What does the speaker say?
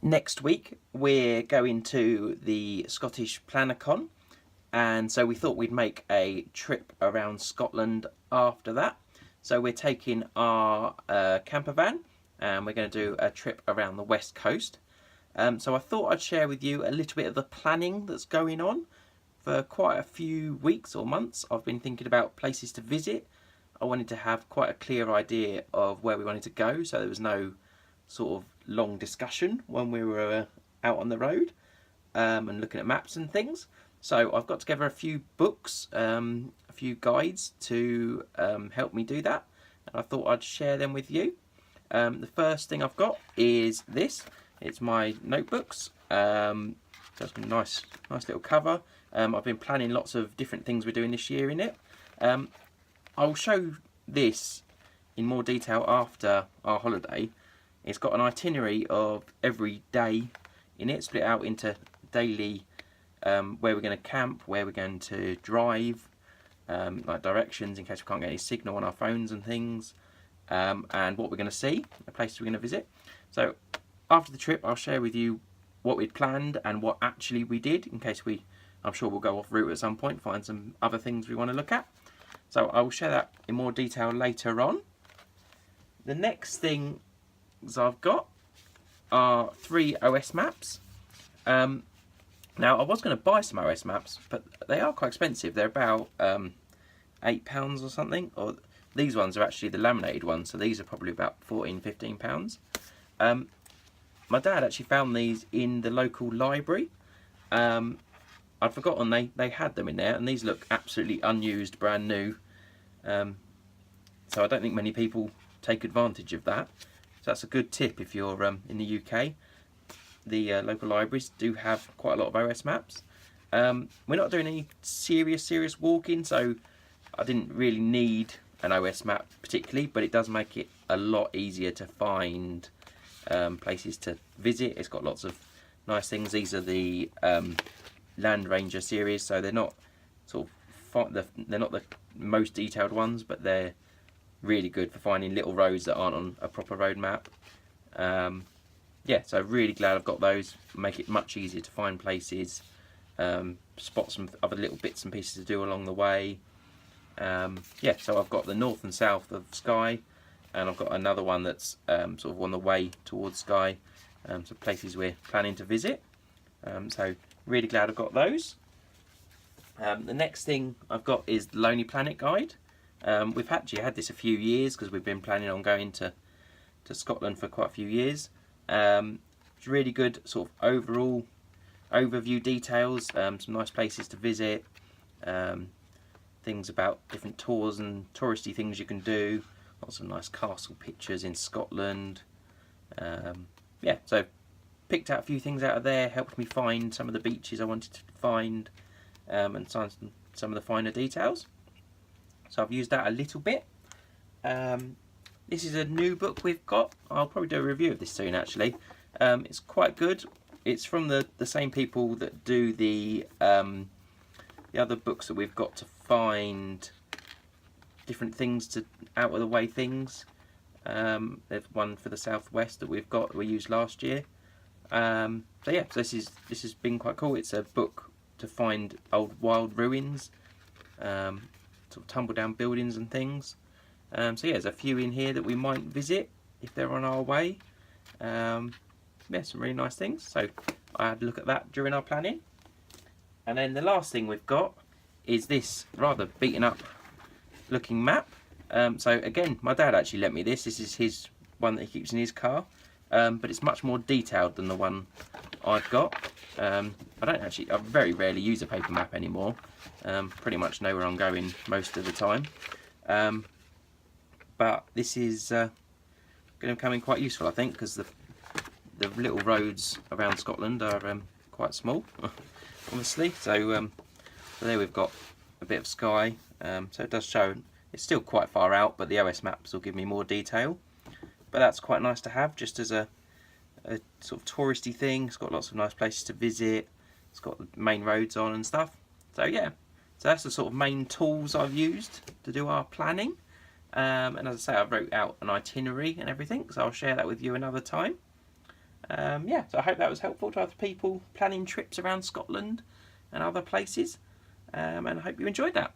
Next week we're going to the Scottish Plannercon, and so we thought we'd make a trip around Scotland after that. So we're taking our camper van and we're going to do a trip around the west coast. So I thought I'd share with you a little bit of the planning that's going on. For quite a few weeks or months I've been thinking about places to visit. I wanted to have quite a clear idea of where we wanted to go, so there was no sort of long discussion when we were out on the road and looking at maps and things. So I've got together a few books, a few guides to help me do that, and I thought I'd share them with you. The first thing I've got is this. It's my notebooks. So it's a nice little cover. I've been planning lots of different things we're doing this year in it. I'll show this in more detail after our holiday. It's got an itinerary of every day in it, split out into daily where we're going to camp, where we're going to drive, like directions in case we can't get any signal on our phones and things, and what we're going to see, the places we're going to visit. So after the trip I'll share with you what we'd planned and what actually we did, in case I'm sure we'll go off route at some point, find some other things we want to look at. So I will share that in more detail later on. The next thing I've got are 3 OS maps. Now I was going to buy some OS maps, but they are quite expensive. They're about £8 or something. Or these ones are actually the laminated ones, so these are probably about £14–15. My dad actually found these in the local library. I'd forgotten they had them in there, and these look absolutely unused, brand new. So I don't think many people take advantage of that. So that's a good tip if you're in the UK. The local libraries do have quite a lot of OS maps. We're not doing any serious walking, so I didn't really need an OS map particularly, but it does make it a lot easier to find places to visit. It's got lots of nice things. These are the Land Ranger series, so they're not they're not the most detailed ones, but they're really good for finding little roads that aren't on a proper road map. Yeah, so really glad I've got those. Make it much easier to find places, spot some other little bits and pieces to do along the way. Yeah, so I've got the north and south of Skye, and I've got another one that's sort of on the way towards Skye, so places we're planning to visit. So really glad I've got those. The next thing I've got is the Lonely Planet guide. We've actually had this a few years because we've been planning on going to Scotland for quite a few years. It's really good sort of overall overview details, some nice places to visit, things about different tours and touristy things you can do, lots of nice castle pictures in Scotland. Yeah, so picked out a few things out of there, helped me find some of the beaches I wanted to find, and some of the finer details. So I've used that a little bit. This is a new book we've got. I'll probably do a review of this soon actually. It's quite good. It's from the same people that do the other books that we've got to find different things, to out of the way things. There's one for the southwest that we used last year. So yeah, so this has been quite cool. It's a book to find old wild ruins, sort of tumble down buildings and things. So yeah, there's a few in here that we might visit if they're on our way. Yeah, some really nice things. So I had a look at that during our planning. And then the last thing we've got is this rather beaten up looking map. So again, my dad actually lent me this. This is his one that he keeps in his car, but it's much more detailed than the one I've got. I very rarely use a paper map anymore. Pretty much know where I'm going most of the time. But this is going to come in quite useful, I think, because the little roads around Scotland are quite small, obviously. So there we've got a bit of Skye. So it does show it's still quite far out, but the OS maps will give me more detail. But that's quite nice to have, just as a sort of touristy thing. It's got lots of nice places to visit. It's got the main roads on and stuff. So yeah, so that's the sort of main tools I've used to do our planning. And as I say, I wrote out an itinerary and everything, so I'll share that with you another time. Yeah, so I hope that was helpful to other people planning trips around Scotland and other places, and I hope you enjoyed that.